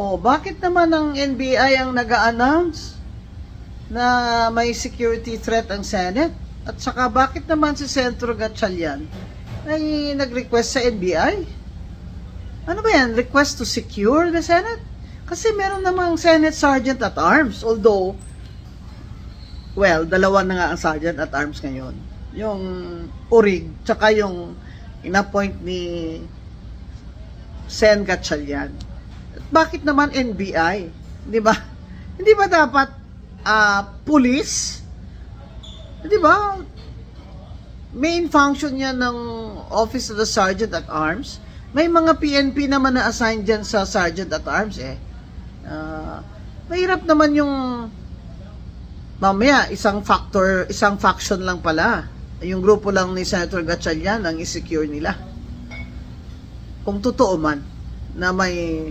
Oh, bakit naman ang NBI ang nag-a-announce na may security threat ang Senate? At saka bakit naman si Senator Gatchalian ay nag-request sa NBI? Ano ba yan? Request to secure the Senate? Kasi meron namang Senate Sergeant at Arms. Although, well, dalawa na nga ang Sergeant at Arms ngayon. Yung Urig, tsaka yung inappoint ni Sen Gatchalian. Bakit naman NBI? Di ba? Hindi ba dapat police? Di ba? Main function niya ng Office of the Sergeant at Arms. May mga PNP naman na assign dyan sa Sergeant at Arms eh. Mahirap naman yung mamaya, isang faction lang pala. Yung grupo lang ni Senator Gatchalian ang i-secure nila. Kung totoo man na may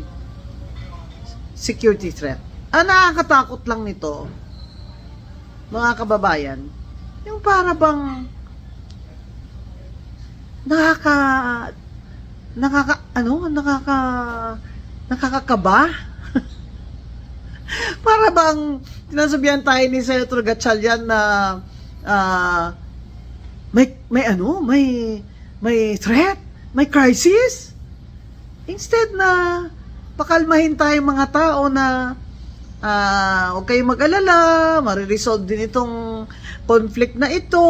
security threat. Ang nakakatakot lang nito, mga kababayan, yung para bang nakakakaba? Para bang tinasabihan tayo ni Senator Gatchalian na may threat, may crisis. Instead na pakalmahin tayong mga tao na huwag kayong mag-alala, mariresolve din itong conflict na ito,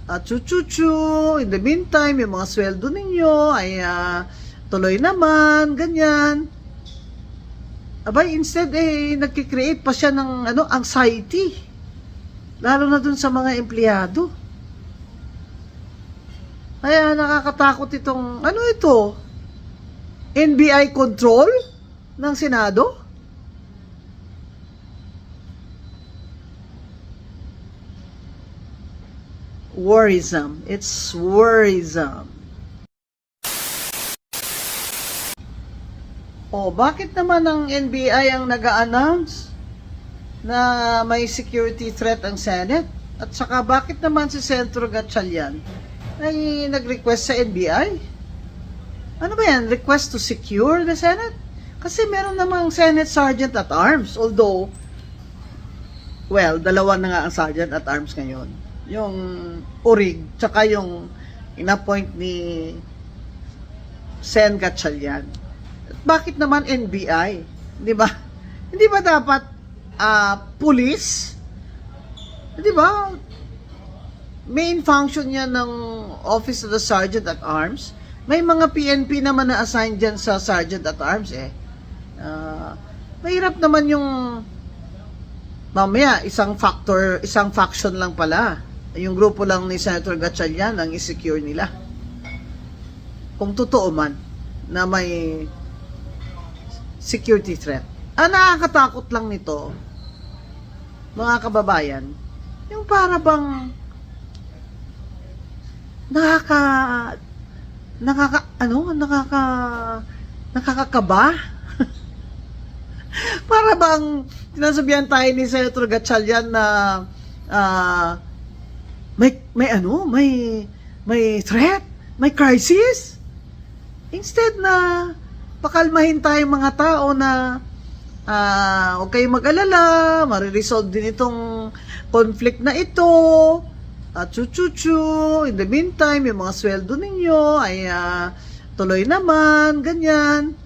at in the meantime, yung mga sweldo ninyo ay tuloy naman, ganyan. Abay, instead nagkikreate pa siya ng anxiety, lalo na dun sa mga empleyado. Kaya nakakatakot itong ito, NBI control ng Senado? Worrisome. It's worrisome. Oh, bakit naman ang NBI ang nag-a-announce na may security threat ang Senate? At saka bakit naman si Senator Gatchalian ay nag-request sa NBI? Ano ba yan? Request to secure the Senate? Kasi meron namang Senate Sergeant at Arms. Although, well, dalawa na nga ang Sergeant at Arms ngayon. Yung Urig, tsaka yung inappoint ni Sen Gatchalian. Bakit naman NBI? Di ba? Hindi ba dapat police? Di ba? Main function niya ng Office of the Sergeant at Arms. May mga PNP naman na assign dyan sa Sergeant at Arms eh. Mahirap naman yung mamaya, isang faction lang pala. Yung grupo lang ni Senator Gatchalian ang i-secure nila. Kung totoo man na may security threat. Ang nakakatakot lang nito, mga kababayan, yung para bang nakakakaba? Para bang tinasabihan tayo ni Senator Gatchalian na may threat, may crisis. Instead na pakalmahin tayong mga tao na huwag kayong mag-alala, mariresolve din itong conflict na ito, at in the meantime, yung mga sweldo ninyo ay tuloy naman, ganyan.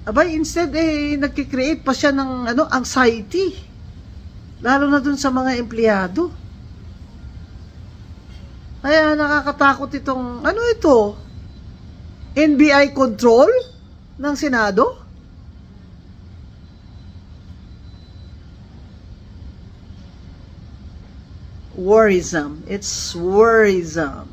Abay, instead nagkikreate pa siya ng anxiety, lalo na dun sa mga empleyado. Kaya nakakatakot itong ito, NBI control ng Senado? Worrisome. It's worrisome.